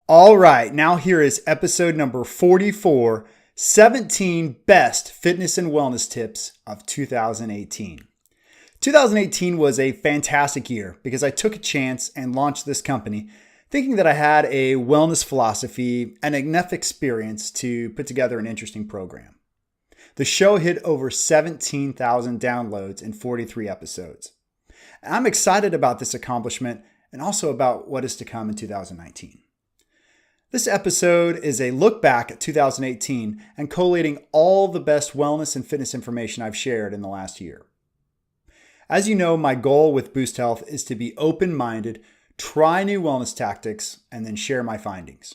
All right, now here is episode number 44, 17 best fitness and wellness tips of 2018. 2018 was a fantastic year because I took a chance and launched this company thinking that I had a wellness philosophy and enough experience to put together an interesting program. The show hit over 17,000 downloads in 43 episodes. I'm excited about this accomplishment and also about what is to come in 2019. This episode is a look back at 2018 and collating all the best wellness and fitness information I've shared in the last year. As you know, my goal with Boost Health is to be open-minded, try new wellness tactics, and then share my findings.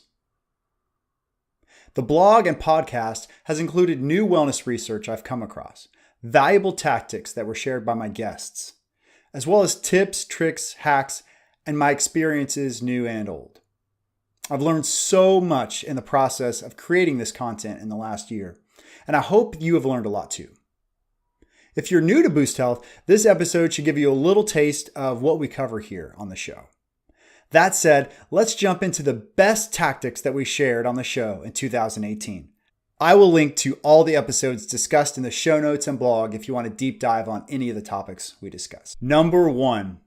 The blog and podcast has included new wellness research I've come across, valuable tactics that were shared by my guests, as well as tips, tricks, hacks, and my experiences new and old. I've learned so much in the process of creating this content in the last year, and I hope you have learned a lot too. If you're new to Boost Health, this episode should give you a little taste of what we cover here on the show. That said, let's jump into the best tactics that we shared on the show in 2018. I will link to all the episodes discussed in the show notes and blog if you want to deep dive on any of the topics we discussed. Number 1,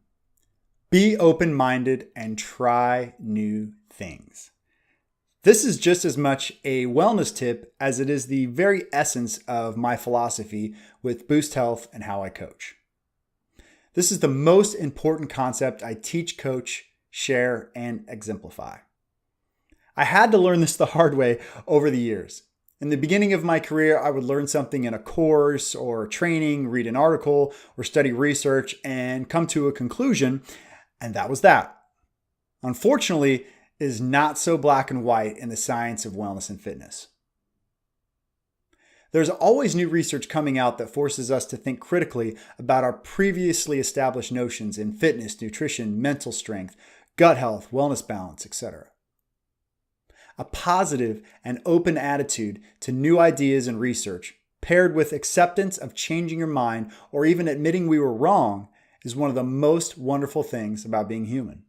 be open-minded and try new things. This is just as much a wellness tip as it is the very essence of my philosophy with Boost Health and how I coach. This is the most important concept I teach, coach, share, and exemplify. I had to learn this the hard way over the years. In the beginning of my career, I would learn something in a course or training, read an article, or study research and come to a conclusion, and that was that. Unfortunately, it is not so black and white in the science of wellness and fitness. There's always new research coming out that forces us to think critically about our previously established notions in fitness, nutrition, mental strength, gut health, wellness balance, etc. A positive and open attitude to new ideas and research, paired with acceptance of changing your mind or even admitting we were wrong, is one of the most wonderful things about being human.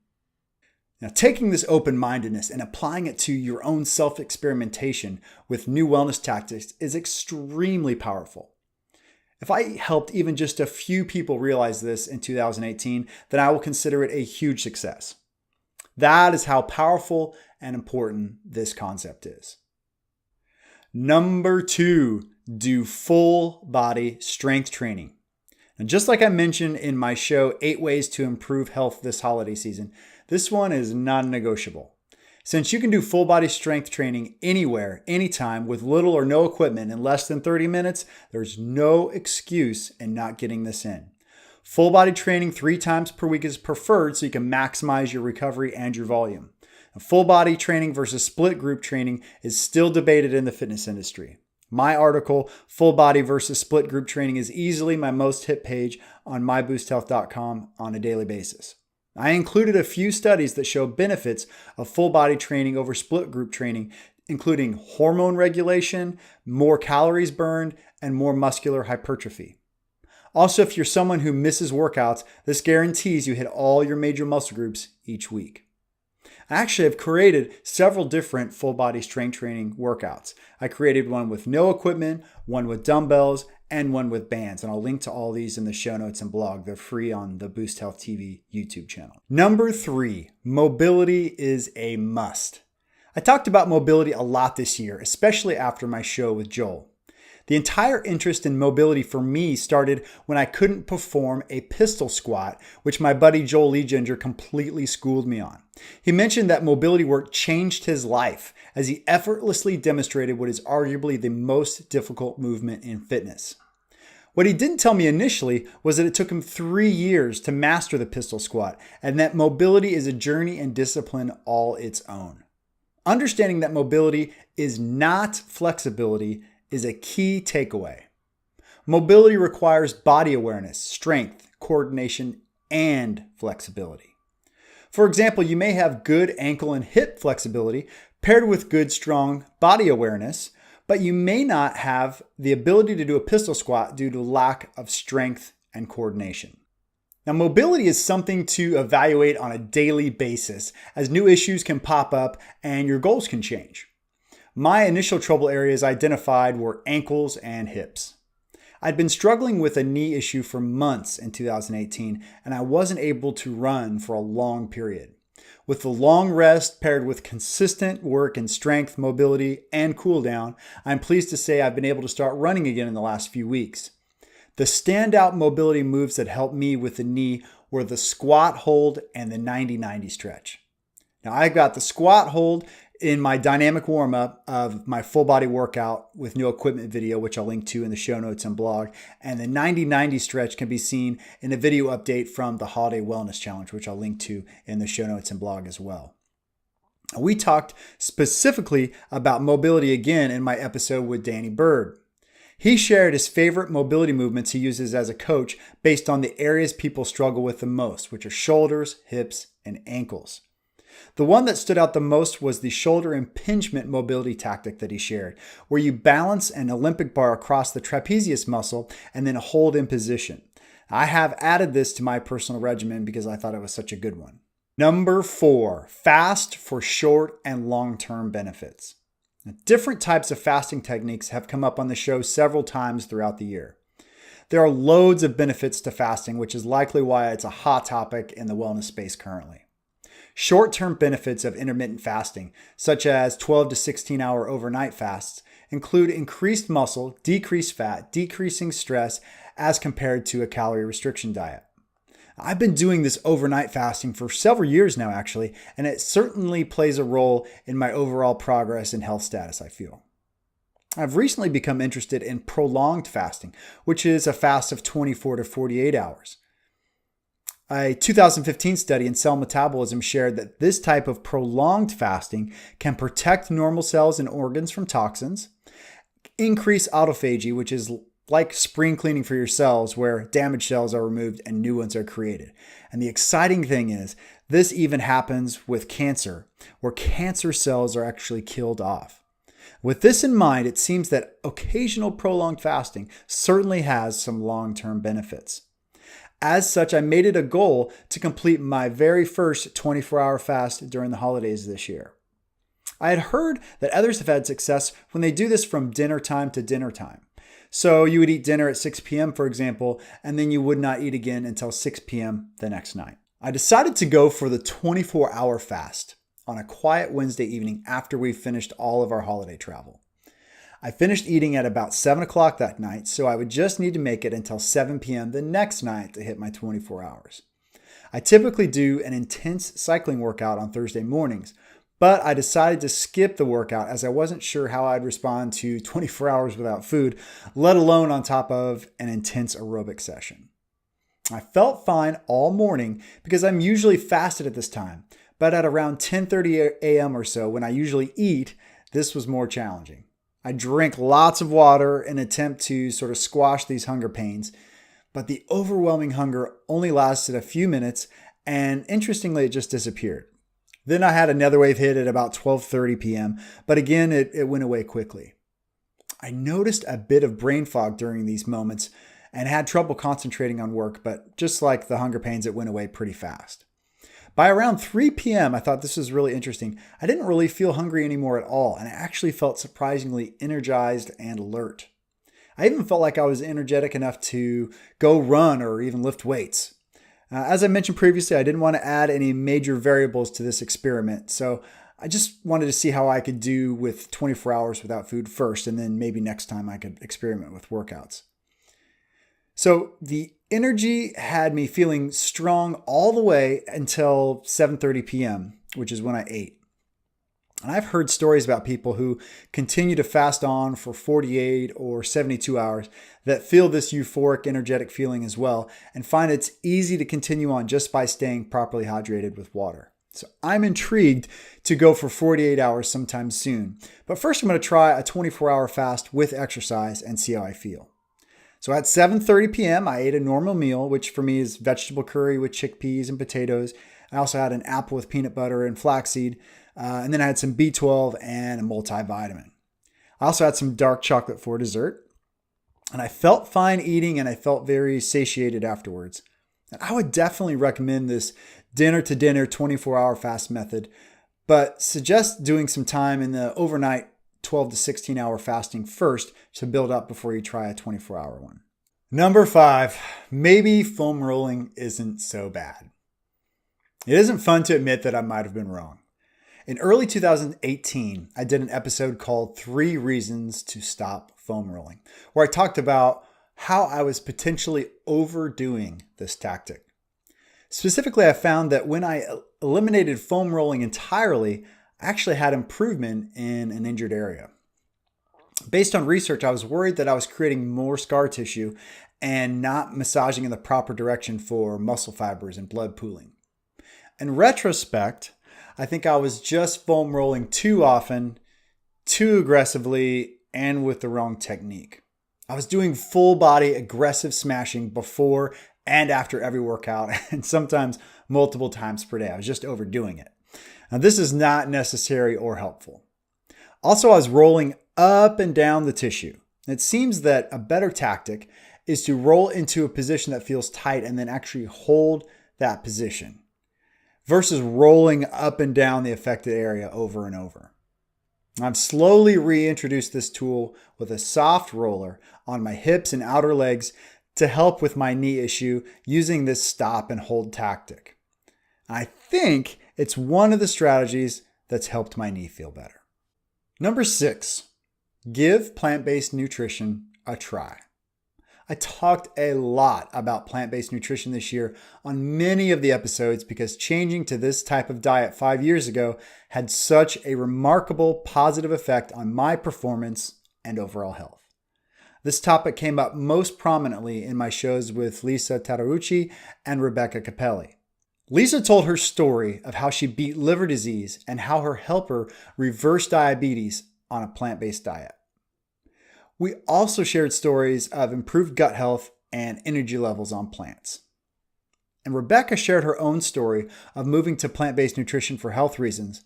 Now, taking this open-mindedness and applying it to your own self-experimentation with new wellness tactics is extremely powerful. If I helped even just a few people realize this in 2018, then I will consider it a huge success. That is how powerful and important this concept is. Number 2, do full body strength training. And just like I mentioned in my show, 8 Ways to Improve Health this holiday season, this one is non-negotiable. Since you can do full body strength training anywhere, anytime, with little or no equipment in less than 30 minutes, there's no excuse in not getting this in. Full body training 3 times per week is preferred so you can maximize your recovery and your volume. Full body training versus split group training is still debated in the fitness industry. My article, Full Body versus Split Group Training, is easily my most hit page on myboosthealth.com on a daily basis. I included a few studies that show benefits of full body training over split group training, including hormone regulation, more calories burned, and more muscular hypertrophy. Also, if you're someone who misses workouts, this guarantees you hit all your major muscle groups each week. I actually have created several different full body strength training workouts. I created one with no equipment, one with dumbbells, and one with bands. And I'll link to all these in the show notes and blog. They're free on the Boost Health TV YouTube channel. Number 3, mobility is a must. I talked about mobility a lot this year, especially after my show with Joel. The entire interest in mobility for me started when I couldn't perform a pistol squat, which my buddy Joel Lee Ginger completely schooled me on. He mentioned that mobility work changed his life as he effortlessly demonstrated what is arguably the most difficult movement in fitness. What he didn't tell me initially was that it took him 3 years to master the pistol squat, and that mobility is a journey and discipline all its own. Understanding that mobility is not flexibility is a key takeaway. Mobility requires body awareness, strength, coordination, and flexibility. For example, you may have good ankle and hip flexibility paired with good, strong body awareness, but you may not have the ability to do a pistol squat due to lack of strength and coordination. Now, mobility is something to evaluate on a daily basis as new issues can pop up and your goals can change. My initial trouble areas identified were ankles and hips. I'd been struggling with a knee issue for months in 2018, and I wasn't able to run for a long period. With the long rest paired with consistent work in strength, mobility, and cool down, I'm pleased to say I've been able to start running again in the last few weeks. The standout mobility moves that helped me with the knee were the squat hold and the 90-90 stretch. Now, I got the squat hold in my dynamic warm-up of my full body workout with no equipment video, which I'll link to in the show notes and blog. And the 90-90 stretch can be seen in a video update from the Holiday Wellness Challenge, which I'll link to in the show notes and blog as well. We talked specifically about mobility again in my episode with Danny Bird. He shared his favorite mobility movements he uses as a coach based on the areas people struggle with the most, which are shoulders, hips, and ankles. The one that stood out the most was the shoulder impingement mobility tactic that he shared, where you balance an Olympic bar across the trapezius muscle and then hold in position. I have added this to my personal regimen because I thought it was such a good one. Number 4, fast for short and long-term benefits. Now, different types of fasting techniques have come up on the show several times throughout the year. There are loads of benefits to fasting, which is likely why it's a hot topic in the wellness space currently. Short-term benefits of intermittent fasting, such as 12 to 16-hour overnight fasts, include increased muscle, decreased fat, decreasing stress as compared to a calorie restriction diet. I've been doing this overnight fasting for several years now, actually, and it certainly plays a role in my overall progress and health status, I feel. I've recently become interested in prolonged fasting, which is a fast of 24 to 48 hours. A 2015 study in Cell Metabolism shared that this type of prolonged fasting can protect normal cells and organs from toxins, increase autophagy, which is like spring cleaning for your cells, where damaged cells are removed and new ones are created. And the exciting thing is, this even happens with cancer, where cancer cells are actually killed off. With this in mind, it seems that occasional prolonged fasting certainly has some long-term benefits. As such, I made it a goal to complete my very first 24-hour fast during the holidays this year. I had heard that others have had success when they do this from dinner time to dinner time. So you would eat dinner at 6 p.m., for example, and then you would not eat again until 6 p.m. the next night. I decided to go for the 24-hour fast on a quiet Wednesday evening after we finished all of our holiday travel. I finished eating at about 7 o'clock that night, so I would just need to make it until 7 p.m. the next night to hit my 24 hours. I typically do an intense cycling workout on Thursday mornings, but I decided to skip the workout as I wasn't sure how I'd respond to 24 hours without food, let alone on top of an intense aerobic session. I felt fine all morning because I'm usually fasted at this time, but at around 10:30 a.m. or so, when I usually eat, this was more challenging. I drank lots of water in an attempt to sort of squash these hunger pains, but the overwhelming hunger only lasted a few minutes, and interestingly, it just disappeared. Then I had another wave hit at about 12:30 p.m., but again, it went away quickly. I noticed a bit of brain fog during these moments and had trouble concentrating on work, but just like the hunger pains, it went away pretty fast. By around 3 p.m., I thought this was really interesting. I didn't really feel hungry anymore at all, and I actually felt surprisingly energized and alert. I even felt like I was energetic enough to go run or even lift weights. As I mentioned previously, I didn't want to add any major variables to this experiment, so I just wanted to see how I could do with 24 hours without food first, and then maybe next time I could experiment with workouts. So the energy had me feeling strong all the way until 7:30 p.m., which is when I ate. And I've heard stories about people who continue to fast on for 48 or 72 hours that feel this euphoric, energetic feeling as well and find it's easy to continue on just by staying properly hydrated with water. So I'm intrigued to go for 48 hours sometime soon. But first I'm going to try a 24-hour fast with exercise and see how I feel. So at 7:30 p.m., I ate a normal meal, which for me is vegetable curry with chickpeas and potatoes. I also had an apple with peanut butter and flaxseed. And then I had some B12 and a multivitamin. I also had some dark chocolate for dessert. And I felt fine eating and I felt very satiated afterwards. And I would definitely recommend this dinner to dinner 24-hour fast method, but suggest doing some time in the overnight 12 to 16 hour fasting first to build up before you try a 24-hour one. Number 5, maybe foam rolling isn't so bad. It isn't fun to admit that I might have been wrong. In early 2018, I did an episode called 3 Reasons to Stop Foam Rolling, where I talked about how I was potentially overdoing this tactic. Specifically, I found that when I eliminated foam rolling entirely, I actually had improvement in an injured area. Based on research, I was worried that I was creating more scar tissue and not massaging in the proper direction for muscle fibers and blood pooling. In retrospect, I think I was just foam rolling too often, too aggressively, and with the wrong technique. I was doing full body aggressive smashing before and after every workout, and sometimes multiple times per day. I was just overdoing it. Now, this is not necessary or helpful. Also, I was rolling up and down the tissue. It seems that a better tactic is to roll into a position that feels tight and then actually hold that position, versus rolling up and down the affected area over and over. I've slowly reintroduced this tool with a soft roller on my hips and outer legs to help with my knee issue using this stop and hold tactic. I think it's one of the strategies that's helped my knee feel better. Number 6, give plant-based nutrition a try. I talked a lot about plant-based nutrition this year on many of the episodes because changing to this type of diet 5 years ago had such a remarkable positive effect on my performance and overall health. This topic came up most prominently in my shows with Lisa Tararucci and Rebecca Capelli. Lisa told her story of how she beat liver disease and how her helper reversed diabetes on a plant-based diet. We also shared stories of improved gut health and energy levels on plants. And Rebecca shared her own story of moving to plant-based nutrition for health reasons,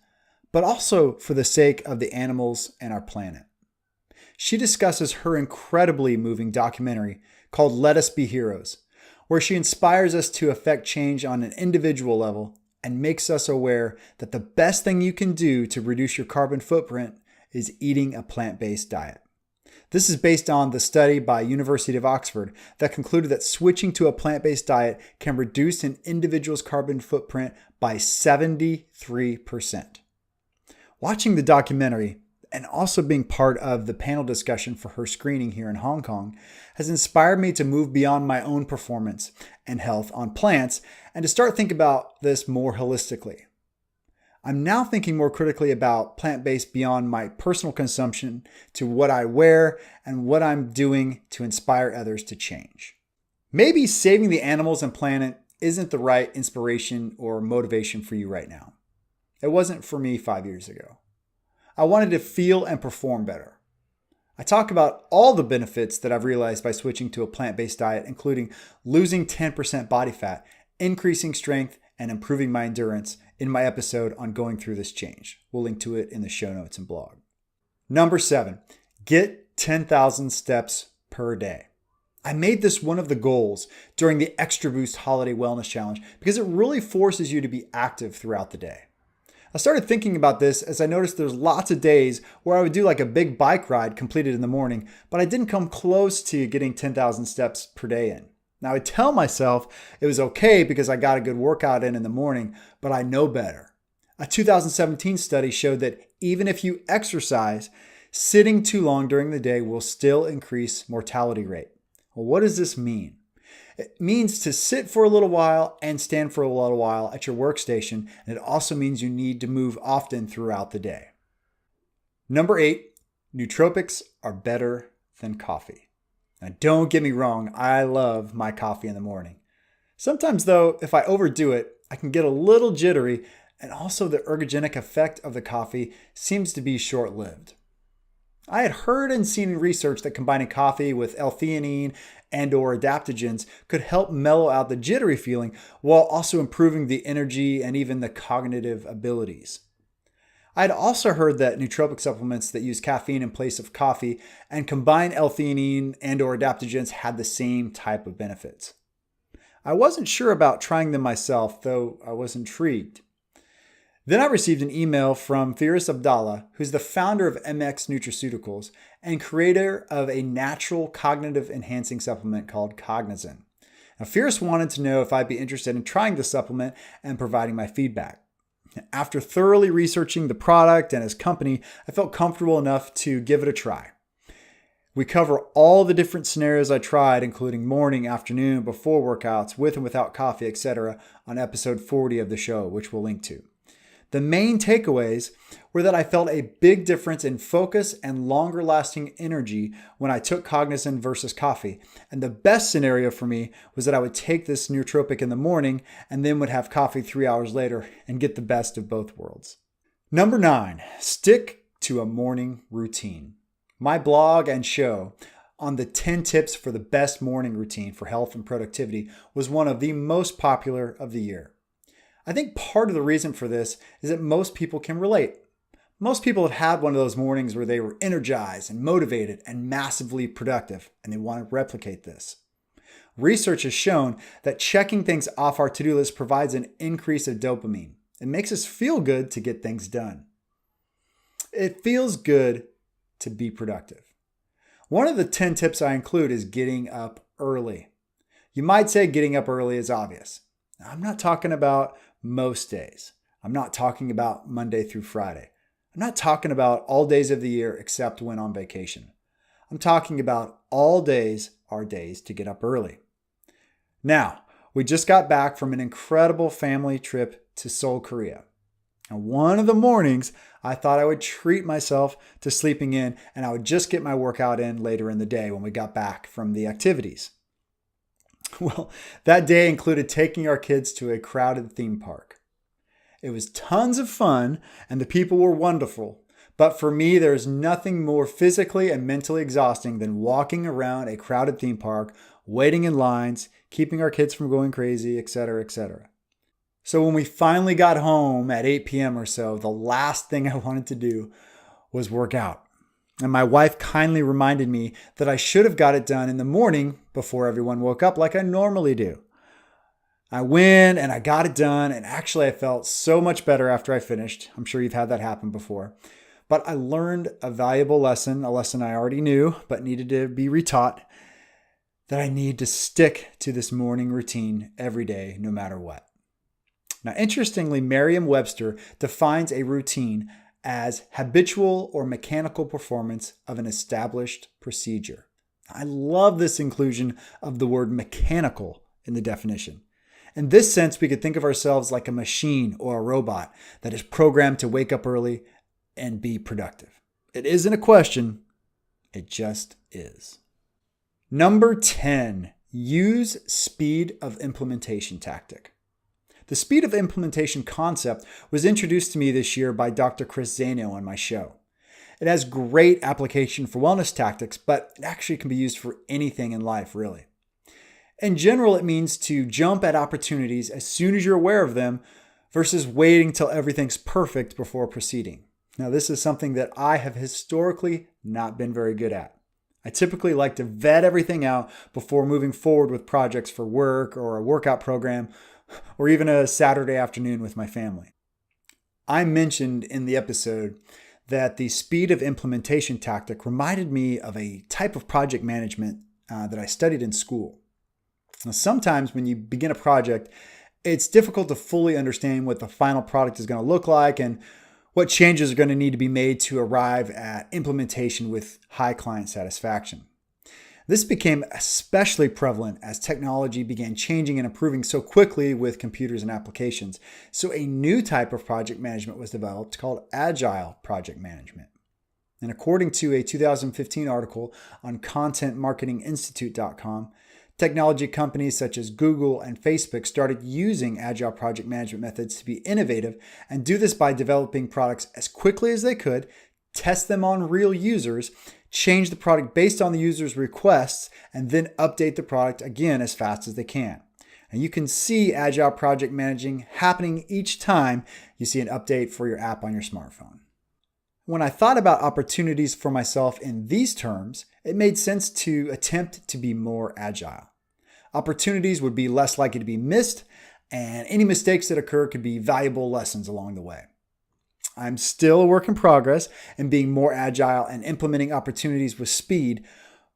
but also for the sake of the animals and our planet. She discusses her incredibly moving documentary called Let Us Be Heroes, where she inspires us to affect change on an individual level and makes us aware that the best thing you can do to reduce your carbon footprint is eating a plant-based diet. This is based on the study by University of Oxford that concluded that switching to a plant-based diet can reduce an individual's carbon footprint by 73%. Watching the documentary and also being part of the panel discussion for her screening here in Hong Kong has inspired me to move beyond my own performance and health on plants and to start thinking about this more holistically. I'm now thinking more critically about plant-based beyond my personal consumption to what I wear and what I'm doing to inspire others to change. Maybe saving the animals and planet isn't the right inspiration or motivation for you right now. It wasn't for me 5 years ago. I wanted to feel and perform better. I talk about all the benefits that I've realized by switching to a plant-based diet, including losing 10% body fat, increasing strength, and improving my endurance in my episode on going through this change. We'll link to it in the show notes and blog. Number 7, get 10,000 steps per day. I made this one of the goals during the Extra Boost Holiday Wellness Challenge because it really forces you to be active throughout the day. I started thinking about this as I noticed there's lots of days where I would do like a big bike ride completed in the morning, but I didn't come close to getting 10,000 steps per day in. Now, I tell myself it was okay because I got a good workout in the morning, but I know better. A 2017 study showed that even if you exercise, sitting too long during the day will still increase mortality rate. Well, what does this mean? It means to sit for a little while and stand for a little while at your workstation, and it also means you need to move often throughout the day. Number 8, nootropics are better than coffee. Now, don't get me wrong, I love my coffee in the morning. Sometimes, though, if I overdo it, I can get a little jittery, and also the ergogenic effect of the coffee seems to be short-lived. I had heard and seen in research that combining coffee with L-theanine and/or adaptogens could help mellow out the jittery feeling while also improving the energy and even the cognitive abilities. I had also heard that nootropic supplements that use caffeine in place of coffee and combine L-theanine and/or adaptogens had the same type of benefits. I wasn't sure about trying them myself, though I was intrigued. Then I received an email from Firas Abdallah, who's the founder of MX Nutraceuticals and creator of a natural cognitive enhancing supplement called Cognizin. Now, Firas wanted to know if I'd be interested in trying the supplement and providing my feedback. After thoroughly researching the product and his company, I felt comfortable enough to give it a try. We cover all the different scenarios I tried, including morning, afternoon, before workouts, with and without coffee, etc., on episode 40 of the show, which we'll link to. The main takeaways were that I felt a big difference in focus and longer lasting energy when I took Cognizin versus coffee. And the best scenario for me was that I would take this nootropic in the morning and then would have coffee 3 hours later and get the best of both worlds. Number 9, stick to a morning routine. My blog and show on the 10 tips for the best morning routine for health and productivity was one of the most popular of the year. I think part of the reason for this is that most people can relate. Most people have had one of those mornings where they were energized and motivated and massively productive, and they want to replicate this. Research has shown that checking things off our to-do list provides an increase of dopamine. It makes us feel good to get things done. It feels good to be productive. One of the 10 tips I include is getting up early. You might say getting up early is obvious. Now, I'm not talking about most days. I'm not talking about Monday through Friday. I'm not talking about all days of the year except when on vacation. I'm talking about all days are days to get up early. Now, we just got back from an incredible family trip to Seoul, Korea. And one of the mornings, I thought I would treat myself to sleeping in and I would just get my workout in later in the day when we got back from the activities. Well, that day included taking our kids to a crowded theme park. It was tons of fun and the people were wonderful, but for me, there's nothing more physically and mentally exhausting than walking around a crowded theme park, waiting in lines, keeping our kids from going crazy, etc., etc. So when we finally got home at 8 p.m. or so, the last thing I wanted to do was work out. And my wife kindly reminded me that I should have got it done in the morning before everyone woke up like I normally do. I went and I got it done, and actually I felt so much better after I finished. I'm sure you've had that happen before. But I learned a valuable lesson, a lesson I already knew but needed to be retaught, that I need to stick to this morning routine every day, no matter what. Now, interestingly, Merriam-Webster defines a routine as habitual or mechanical performance of an established procedure. I love this inclusion of the word mechanical in the definition. In this sense, we could think of ourselves like a machine or a robot that is programmed to wake up early and be productive. It isn't a question, it just is. Number 10, use speed of implementation tactic. The speed of implementation concept was introduced to me this year by Dr. Chris Zano on my show. It has great application for wellness tactics, but it actually can be used for anything in life, really. In general, it means to jump at opportunities as soon as you're aware of them versus waiting till everything's perfect before proceeding. Now, this is something that I have historically not been very good at. I typically like to vet everything out before moving forward with projects for work or a workout program, or even a Saturday afternoon with my family. I mentioned in the episode that the speed of implementation tactic reminded me of a type of project management that I studied in school. Now, sometimes when you begin a project, it's difficult to fully understand what the final product is going to look like and what changes are going to need to be made to arrive at implementation with high client satisfaction. This became especially prevalent as technology began changing and improving so quickly with computers and applications. So a new type of project management was developed called Agile project management. And according to a 2015 article on contentmarketinginstitute.com, technology companies such as Google and Facebook started using Agile project management methods to be innovative and do this by developing products as quickly as they could, test them on real users, change the product based on the user's requests, and then update the product again as fast as they can. And you can see Agile project managing happening each time you see an update for your app on your smartphone. When I thought about opportunities for myself in these terms, it made sense to attempt to be more agile. Opportunities would be less likely to be missed, and any mistakes that occur could be valuable lessons along the way. I'm still a work in progress in being more agile and implementing opportunities with speed,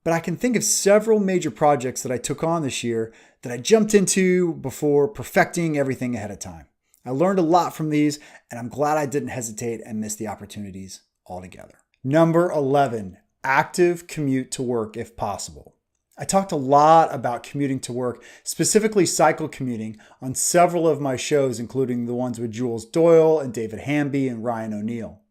but I can think of several major projects that I took on this year that I jumped into before perfecting everything ahead of time. I learned a lot from these, and I'm glad I didn't hesitate and miss the opportunities altogether. Number 11, active commute to work if possible. I talked a lot about commuting to work, specifically cycle commuting, on several of my shows, including the ones with Jules Doyle and David Hamby and Ryan O'Neill.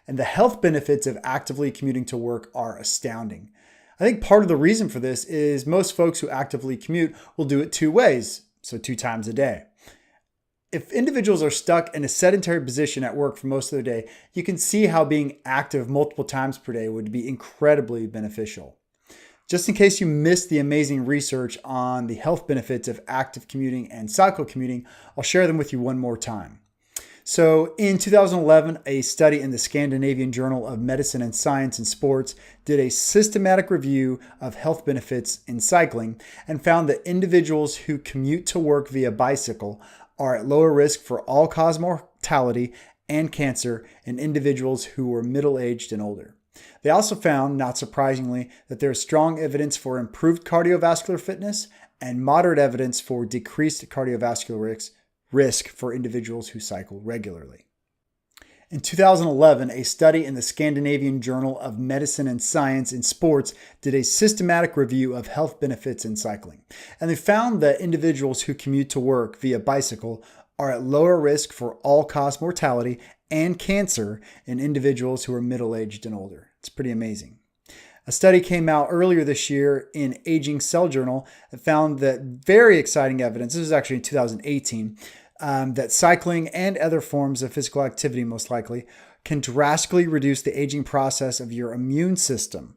And the health benefits of actively commuting to work are astounding. I think part of the reason for this is most folks who actively commute will do it 2 ways, so 2 times a day. If individuals are stuck in a sedentary position at work for most of their day, you can see how being active multiple times per day would be incredibly beneficial. Just in case you missed the amazing research on the health benefits of active commuting and cycle commuting, I'll share them with you one more time. So in 2011, a study in the Scandinavian Journal of Medicine and Science and Sports did a systematic review of health benefits in cycling and found that individuals who commute to work via bicycle are at lower risk for all-cause mortality and cancer in individuals who were middle-aged and older. They also found, not surprisingly, that there is strong evidence for improved cardiovascular fitness and moderate evidence for decreased cardiovascular risk for individuals who cycle regularly. In 2011, a study in the Scandinavian Journal of Medicine and Science in Sports did a systematic review of health benefits in cycling, and they found that individuals who commute to work via bicycle are at lower risk for all-cause mortality and cancer in individuals who are middle-aged and older. It's pretty amazing. A study came out earlier this year in Aging Cell Journal that found that very exciting evidence, this was actually in 2018, that cycling and other forms of physical activity most likely can drastically reduce the aging process of your immune system.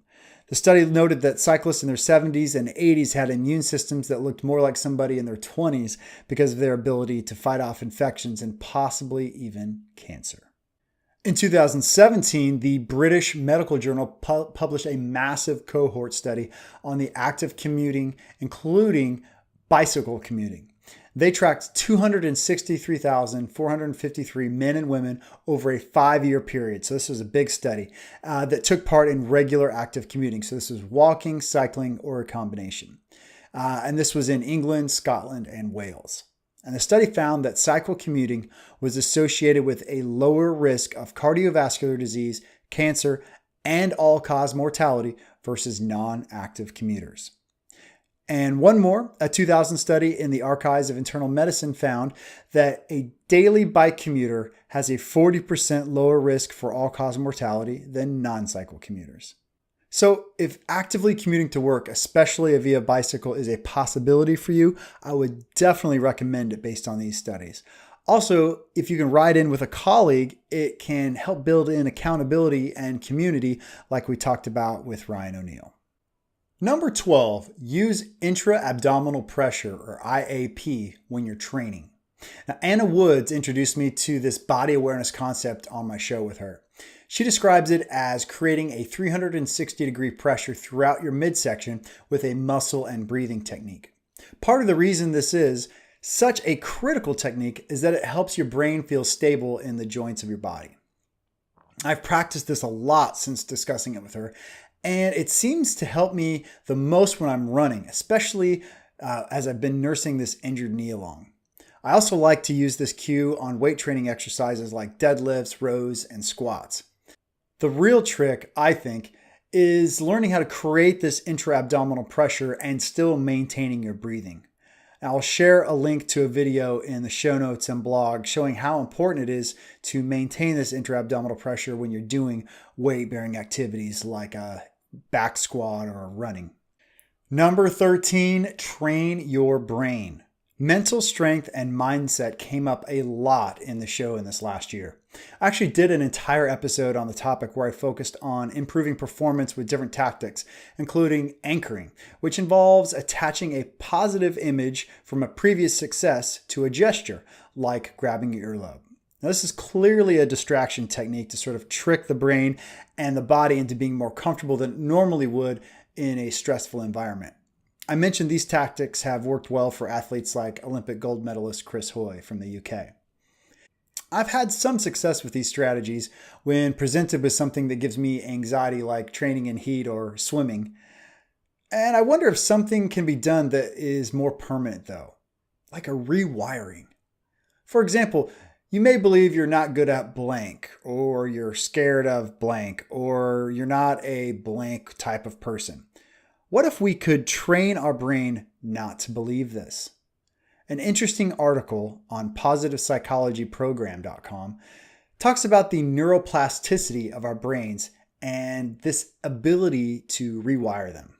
The study noted that cyclists in their 70s and 80s had immune systems that looked more like somebody in their 20s because of their ability to fight off infections and possibly even cancer. In 2017, the British Medical Journal published a massive cohort study on the active commuting, including bicycle commuting. They tracked 263,453 men and women over a 5-year period. So this was a big study that took part in regular active commuting. So this was walking, cycling, or a combination. And this was in England, Scotland, and Wales. And the study found that cycle commuting was associated with a lower risk of cardiovascular disease, cancer, and all-cause mortality versus non-active commuters. And one more, a 2000 study in the Archives of Internal Medicine found that a daily bike commuter has a 40% lower risk for all-cause mortality than non-cycle commuters. So if actively commuting to work, especially via bicycle, is a possibility for you, I would definitely recommend it based on these studies. Also, if you can ride in with a colleague, it can help build in accountability and community like we talked about with Ryan O'Neill. Number 12, use intra-abdominal pressure or IAP when you're training. Now, Anna Woods introduced me to this body awareness concept on my show with her. She describes it as creating a 360-degree pressure throughout your midsection with a muscle and breathing technique. Part of the reason this is such a critical technique is that it helps your brain feel stable in the joints of your body. I've practiced this a lot since discussing it with her, and it seems to help me the most when I'm running, especially as I've been nursing this injured knee along. I also like to use this cue on weight training exercises like deadlifts, rows, and squats. The real trick, I think, is learning how to create this intra-abdominal pressure and still maintaining your breathing. I'll share a link to a video in the show notes and blog showing how important it is to maintain this intra-abdominal pressure when you're doing weight-bearing activities like a back squat or running. Number 13, train your brain. Mental strength and mindset came up a lot in the show in this last year. I actually did an entire episode on the topic where I focused on improving performance with different tactics, including anchoring, which involves attaching a positive image from a previous success to a gesture, like grabbing your earlobe. Now, this is clearly a distraction technique to sort of trick the brain and the body into being more comfortable than it normally would in a stressful environment. I mentioned these tactics have worked well for athletes like Olympic gold medalist Chris Hoy from the UK. I've had some success with these strategies when presented with something that gives me anxiety, like training in heat or swimming. And I wonder if something can be done that is more permanent, though, like a rewiring. For example, you may believe you're not good at blank, or you're scared of blank, or you're not a blank type of person. What if we could train our brain not to believe this? An interesting article on positivepsychologyprogram.com talks about the neuroplasticity of our brains and this ability to rewire them.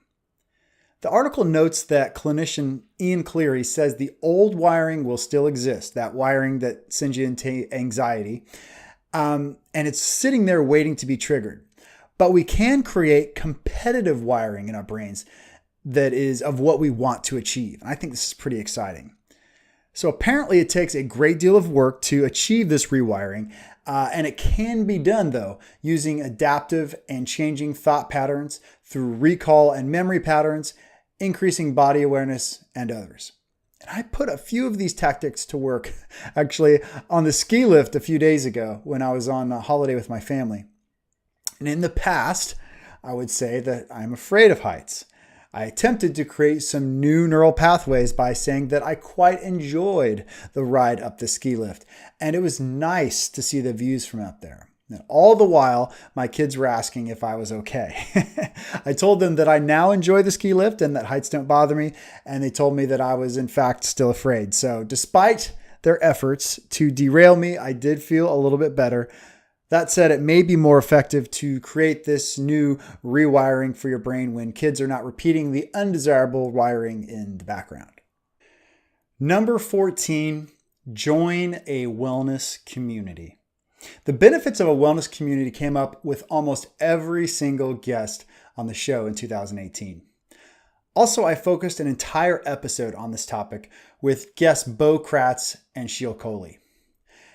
The article notes that clinician Ian Cleary says the old wiring will still exist, that wiring that sends you into anxiety, and it's sitting there waiting to be triggered. But we can create competitive wiring in our brains that is of what we want to achieve. And I think this is pretty exciting. So apparently it takes a great deal of work to achieve this rewiring, and it can be done, though, using adaptive and changing thought patterns through recall and memory patterns, increasing body awareness, and others. And I put a few of these tactics to work actually on the ski lift a few days ago when I was on a holiday with my family. And in the past, I would say that I'm afraid of heights. I attempted to create some new neural pathways by saying that I quite enjoyed the ride up the ski lift, and it was nice to see the views from up there. And all the while, my kids were asking if I was okay. I told them that I now enjoy the ski lift and that heights don't bother me, and they told me that I was in fact still afraid. So despite their efforts to derail me, I did feel a little bit better. That said, it may be more effective to create this new rewiring for your brain when kids are not repeating the undesirable wiring in the background. Number 14, join a wellness community. The benefits of a wellness community came up with almost every single guest on the show in 2018. Also, I focused an entire episode on this topic with guests Bo Kratz and Sheil Coley,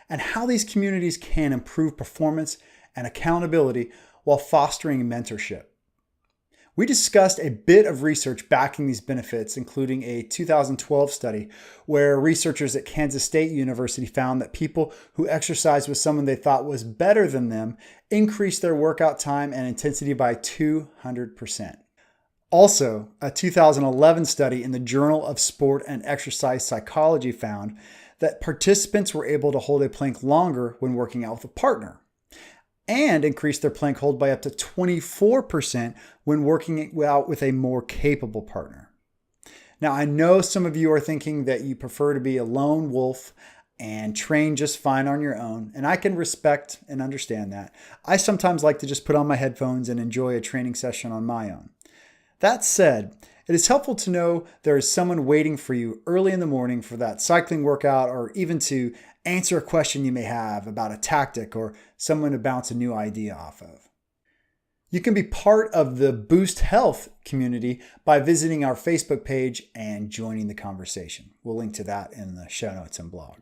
and how these communities can improve performance and accountability while fostering mentorship. We discussed a bit of research backing these benefits, including a 2012 study where researchers at Kansas State University found that people who exercised with someone they thought was better than them increased their workout time and intensity by 200%. Also, a 2011 study in the Journal of Sport and Exercise Psychology found that participants were able to hold a plank longer when working out with a partner, and increased their plank hold by up to 24% when working out with a more capable partner. Now, I know some of you are thinking that you prefer to be a lone wolf and train just fine on your own, and I can respect and understand that. I sometimes like to just put on my headphones and enjoy a training session on my own. That said, it is helpful to know there is someone waiting for you early in the morning for that cycling workout, or even to answer a question you may have about a tactic or someone to bounce a new idea off of. You can be part of the Boost Health community by visiting our Facebook page and joining the conversation. We'll link to that in the show notes and blog.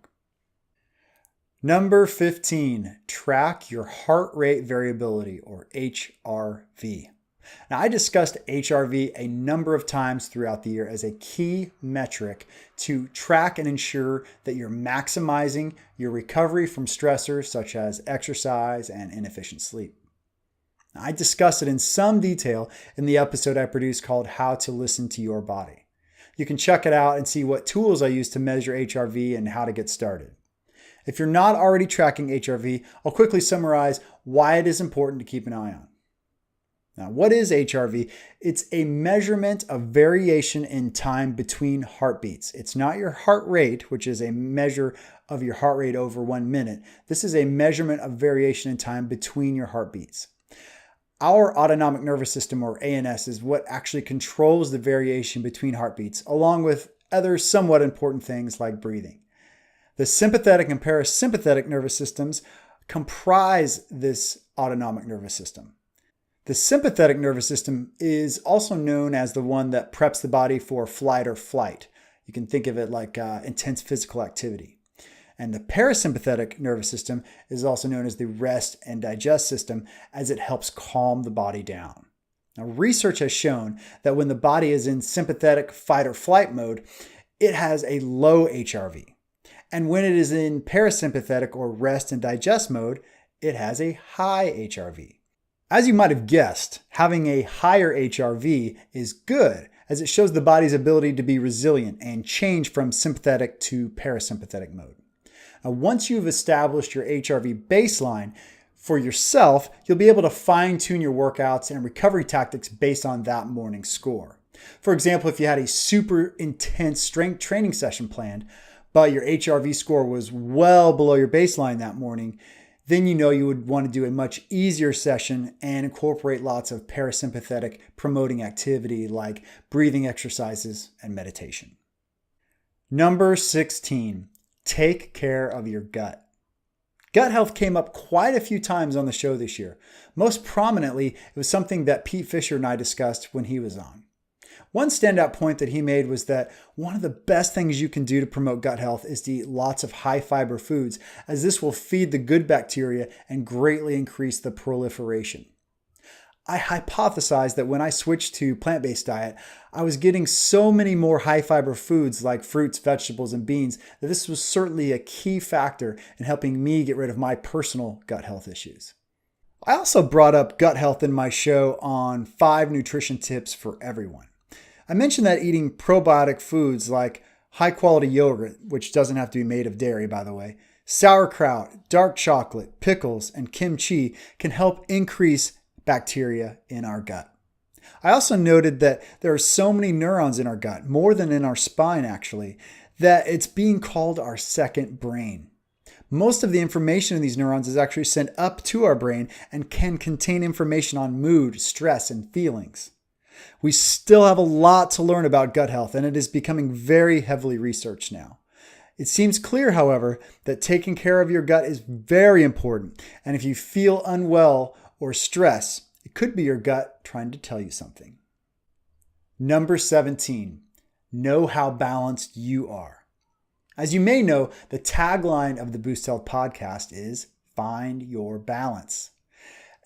Number 15, track your heart rate variability, or HRV. Now, I discussed HRV a number of times throughout the year as a key metric to track and ensure that you're maximizing your recovery from stressors such as exercise and inefficient sleep. Now, I discussed it in some detail in the episode I produced called How to Listen to Your Body. You can check it out and see what tools I use to measure HRV and how to get started. If you're not already tracking HRV, I'll quickly summarize why it is important to keep an eye on. Now, what is HRV? It's a measurement of variation in time between heartbeats. It's not your heart rate, which is a measure of your heart rate over 1 minute. This is a measurement of variation in time between your heartbeats. Our autonomic nervous system, or ANS, is what actually controls the variation between heartbeats, along with other somewhat important things like breathing. The sympathetic and parasympathetic nervous systems comprise this autonomic nervous system. The sympathetic nervous system is also known as the one that preps the body for flight or flight. You can think of it like intense physical activity. And the parasympathetic nervous system is also known as the rest and digest system, as it helps calm the body down. Now, research has shown that when the body is in sympathetic fight or flight mode, it has a low HRV. And when it is in parasympathetic or rest and digest mode, it has a high HRV. As you might have guessed, having a higher HRV is good, as it shows the body's ability to be resilient and change from sympathetic to parasympathetic mode. Now, once you've established your HRV baseline for yourself, you'll be able to fine-tune your workouts and recovery tactics based on that morning's score. For example, if you had a super intense strength training session planned, but your HRV score was well below your baseline that morning, then you know you would want to do a much easier session and incorporate lots of parasympathetic promoting activity like breathing exercises and meditation. Number 16, take care of your gut. Gut health came up quite a few times on the show this year. Most prominently, it was something that Pete Fisher and I discussed when he was on. One standout point that he made was that one of the best things you can do to promote gut health is to eat lots of high fiber foods, as this will feed the good bacteria and greatly increase the proliferation. I hypothesized that when I switched to plant-based diet, I was getting so many more high fiber foods like fruits, vegetables, and beans that this was certainly a key factor in helping me get rid of my personal gut health issues. I also brought up gut health in my show on 5 nutrition tips for everyone. I mentioned that eating probiotic foods like high-quality yogurt, which doesn't have to be made of dairy, by the way, sauerkraut, dark chocolate, pickles, and kimchi can help increase bacteria in our gut. I also noted that there are so many neurons in our gut, more than in our spine actually, that it's being called our second brain. Most of the information in these neurons is actually sent up to our brain and can contain information on mood, stress, and feelings. We still have a lot to learn about gut health, and it is becoming very heavily researched now. It seems clear, however, that taking care of your gut is very important, and if you feel unwell or stress, it could be your gut trying to tell you something. Number 17, know how balanced you are. As you may know, the tagline of the Boost Health podcast is Find Your Balance.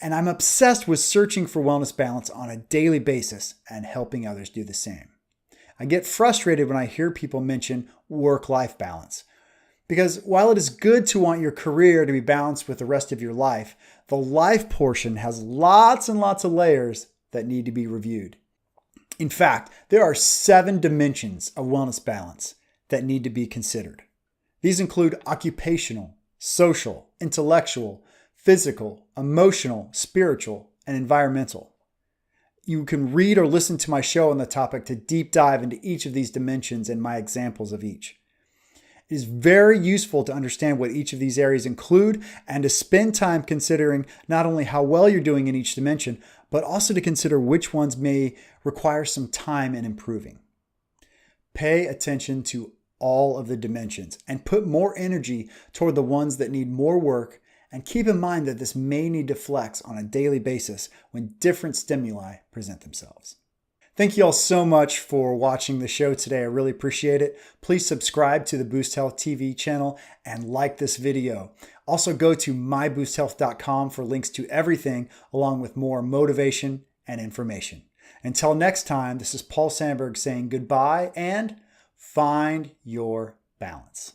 And I'm obsessed with searching for wellness balance on a daily basis and helping others do the same. I get frustrated when I hear people mention work-life balance. Because while it is good to want your career to be balanced with the rest of your life, the life portion has lots and lots of layers that need to be reviewed. In fact, there are 7 dimensions of wellness balance that need to be considered. These include occupational, social, intellectual, physical, emotional, spiritual, and environmental. You can read or listen to my show on the topic to deep dive into each of these dimensions and my examples of each. It is very useful to understand what each of these areas include and to spend time considering not only how well you're doing in each dimension, but also to consider which ones may require some time in improving. Pay attention to all of the dimensions and put more energy toward the ones that need more work. And keep in mind that this may need to flex on a daily basis when different stimuli present themselves. Thank you all so much for watching the show today. I really appreciate it. Please subscribe to the Boost Health TV channel and like this video. Also go to myboosthealth.com for links to everything along with more motivation and information. Until next time, this is Paul Sandberg saying goodbye and find your balance.